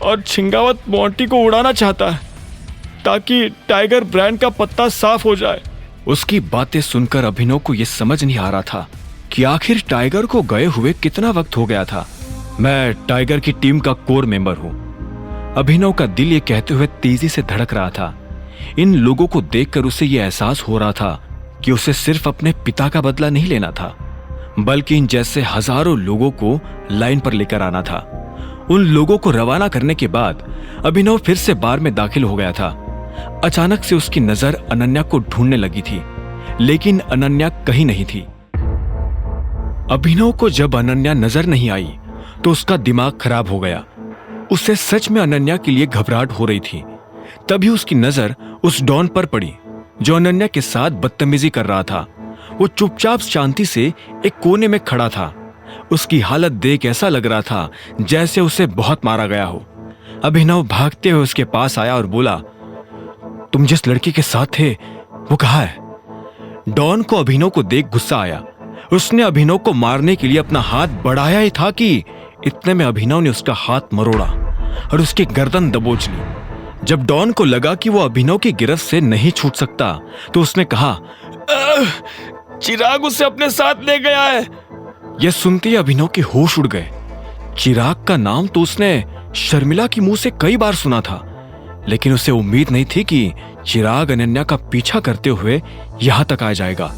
और छिंगावत मोंटी को उड़ाना चाहता है ताकि टाइगर ब्रांड का पत्ता साफ हो जाए। उसकी बातें सुनकर अभिनव को यह समझ नहीं आ रहा था कि आखिर टाइगर को गए हुए कितना वक्त हो गया था। मैं टाइगर की टीम का कोर मेंबर हूं। अभिनव का दिल ये कहते हुए तेजी से धड़क रहा था। इन लोगों को देखकर उसे यह एहसास हो रहा था कि उसे सिर्फ अपने पिता का बदला नहीं लेना था, बल्कि इन जैसे हजारों लोगों को लाइन पर लेकर आना था। उन लोगों को रवाना करने के बाद अभिनव फिर से बार में दाखिल हो गया था। अचानक से उसकी नजर अनन्या को ढूंढने लगी थी, लेकिन अनन्या कहीं नहीं थी। अभिनव को जब अनन्या नजर नहीं आई तो उसका दिमाग खराब हो गया। उसे सच में अनन्या के लिए घबराहट हो रही थी। तभी उसकी नजर उस डॉन पर पड़ी जो अनन्या के साथ बदतमीजी कर रहा था। वो चुपचाप शांति से एक कोने में खड़ा था। उसकी हालत देख ऐसा लग रहा था जैसे उसे बहुत मारा गया हो। अभिनव भागते हुए उसके पास आया और बोला, तुम जिस लड़की के साथ थे वो कहाँ है? डॉन को अभिनव को देख गुस्सा आया। उसने अभिनव को मारने के लिए अपना हाथ बढ़ाया ही था कि इतने में अभिनव ने उसका हाथ मरोड़ा और उसकी गर्दन दबोच ली। जब डॉन को लगा कि वो अभिनव की गिरफ्त से नहीं छूट सकता तो उसने कहा, चिराग उसे अपने साथ ले गया है। यह सुनते ही अभिनव के होश उड़ गए। चिराग का नाम तो उसने शर्मिला की मुंह से कई बार सुना था, लेकिन उसे उम्मीद नहीं थी कि चिराग अनन्या का पीछा करते हुए यहां तक आ जाएगा।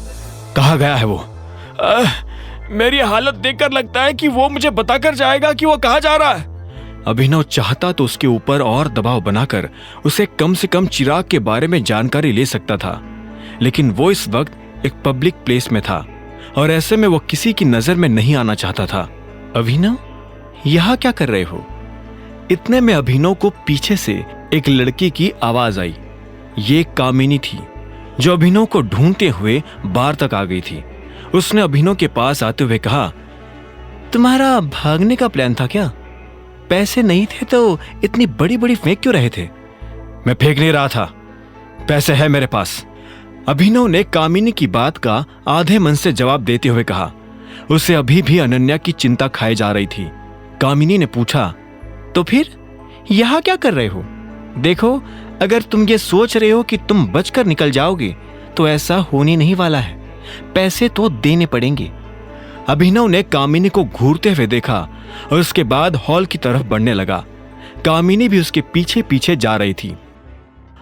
कहाँ गया है वो? मेरी हालत देखकर लगता है कि वो मुझे बताकर जाएगा कि वो कहाँ जा रहा है। अभिनव चाहता तो उसके ऊपर और दबाव बनाकर उसे कम से कम चिराग के बारे में जानकारी ले सकता था, लेकिन वो इस वक्त एक पब्लिक प्लेस में था और ऐसे में वो किसी की नजर में नहीं आना चाहता था। अभिनव, यहां क्या कर रहे हो? इतने में अभिनव को पीछे से एक लड़की की आवाज आई। ये कामिनी थी जो अभिनव को ढूंढते हुए बार तक आ गई थी। उसने अभिनव के पास आते हुए कहा, तुम्हारा भागने का प्लान था क्या? पैसे नहीं थे तो इतनी बड़ी बड़ी फेंक क्यों रहे थे? मैं फेंक नहीं रहा था, पैसे है मेरे पास। अभिनव ने कामिनी की बात का आधे मन से जवाब देते हुए कहा। उसे अभी भी अनन्या की चिंता खाई जा रही थी। कामिनी ने पूछा, तो फिर यहां क्या कर रहे हो? देखो, अगर तुम ये सोच रहे हो कि तुम बचकर निकल जाओगे तो ऐसा होने नहीं वाला है। पैसे तो देने पड़ेंगे। अभिनव ने कामिनी को घूरते हुए देखा और उसके बाद हॉल की तरफ बढ़ने लगा। कामिनी भी उसके पीछे पीछे जा रही थी।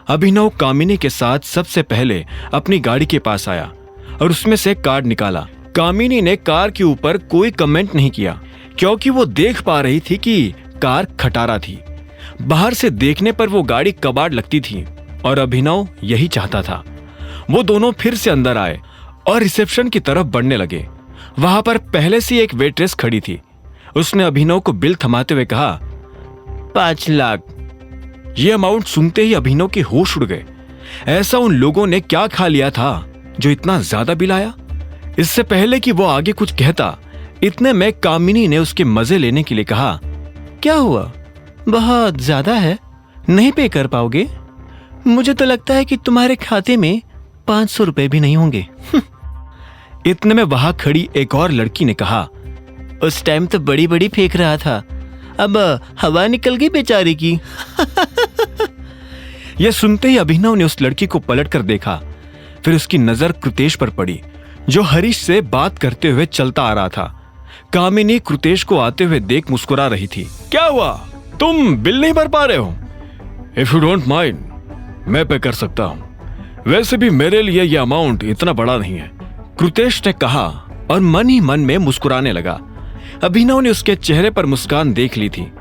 अभिनव कामिनी के साथ सबसे पहले अपनी गाड़ी के पास आया और उसमें से कार्ड निकाला। कामिनी ने कार के ऊपर कोई कमेंट नहीं किया क्योंकि वो देख पा रही थी कि कार खटारा थी। बाहर से देखने पर वो गाड़ी कबाड़ लगती थी और अभिनव यही चाहता था। वो दोनों फिर से अंदर आए और रिसेप्शन की तरफ बढ़ने लगे। वहां पर पहले से एक वेट्रेस खड़ी थी। उसने अभिनव को बिल थमाते हुए कहा, 5 लाख। ये अमाउंट सुनते ही अभिनव के होश उड़ गए। ऐसा उन लोगों ने क्या खा लिया था जो इतना ज्यादा बिल आया? इससे पहले कि वो आगे कुछ कहता, इतने में कामिनी ने उसके मजे लेने के लिए कहा, क्या हुआ? बहुत ज्यादा है, नहीं पे कर पाओगे? मुझे तो लगता है कि तुम्हारे खाते में 500 रुपए भी नहीं होंगे। इतने में वहां खड़ी एक और लड़की ने कहा, उस टाइम तो बड़ी बड़ी फेंक रहा था, अब हवा निकल गई बेचारी की। यह सुनते ही अभिनव ने उस लड़की को पलट कर देखा। फिर उसकी नजर कृतेश पर पड़ी जो हरीश से बात करते हुए चलता आ रहा था। कामिनी कृतेश को आते हुए देख मुस्कुरा रही थी। क्या हुआ, तुम बिल नहीं भर पा रहे हो? इफ यू डोंट माइंड, मैं पे कर सकता हूं। वैसे भी मेरे लिए यह अमाउंट इतना बड़ा नहीं है, कृतेश ने कहा और मन ही मन में मुस्कुराने लगा। अभिनव ने उसके चेहरे पर मुस्कान देख ली थी।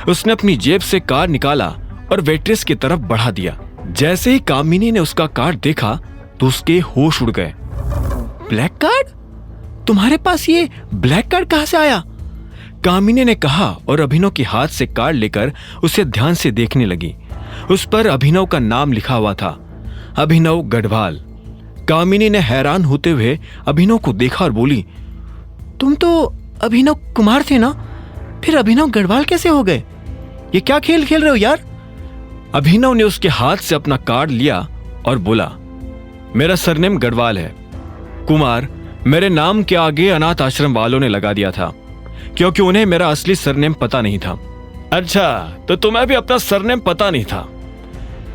उसने अपनी जेब से कार्ड निकाला और वेट्रेस की तरफ बढ़ा दिया। जैसे ही कामिनी ने उसका कार्ड देखा तो उसके होश उड़ गए। Black card? तुम्हारे पास ये ब्लैक कार्ड कहां से आया? कामिनी ने कहा और अभिनव के हाथ से कार्ड लेकर उसे ध्यान से देखने लगी। उस पर अभिनव का नाम लिखा हुआ था, अभिनव गढ़वाल। कामिनी ने हैरान होते हुए अभिनव को देखा और बोली, तुम तो अभिनव कुमार थे ना, फिर अभिनव गढ़वाल कैसे हो गए? ये क्या खेल खेल रहे हो यार? अभिनव ने उसके हाथ से अपना कार्ड लिया और बोला, मेरा सरनेम गढ़वाल है। कुमार मेरे नाम के आगे अनाथ आश्रम वालों ने लगा दिया था क्योंकि उन्हें मेरा असली सरनेम पता नहीं था। अच्छा, तो तुम्हें भी अपना सरनेम पता नहीं था।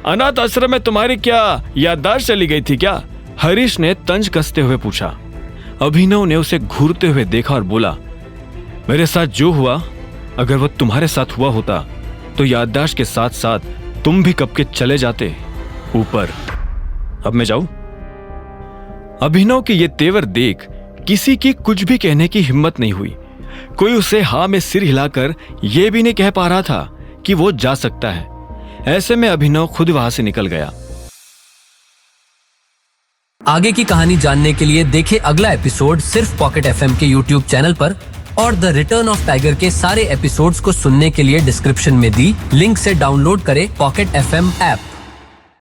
अनाथ आश्रम में तुम्हारी क्या याददाश्त चली गई थी क्या? हरीश ने तंज कसते हुए पूछा। अभिनव ने उसे घूरते हुए देखा और बोला, मेरे साथ जो हुआ, अगर वो तुम्हारे साथ हुआ होता तो याददाश्त के साथ साथ तुम भी कब के चले जाते ऊपर। अब मैं जाऊं? अभिनव के ये तेवर देख किसी की कुछ भी कहने की हिम्मत नहीं हुई। कोई उसे हाँ में सिर हिलाकर यह भी नहीं कह पा रहा था कि वो जा सकता है। ऐसे में अभिनव खुद वहां से निकल गया। आगे की कहानी जानने के लिए देखें अगला एपिसोड सिर्फ पॉकेट एफएम के यूट्यूब चैनल पर, और द रिटर्न ऑफ टाइगर के सारे एपिसोड्स को सुनने के लिए डिस्क्रिप्शन में दी लिंक से डाउनलोड करें पॉकेट एफएम ऐप।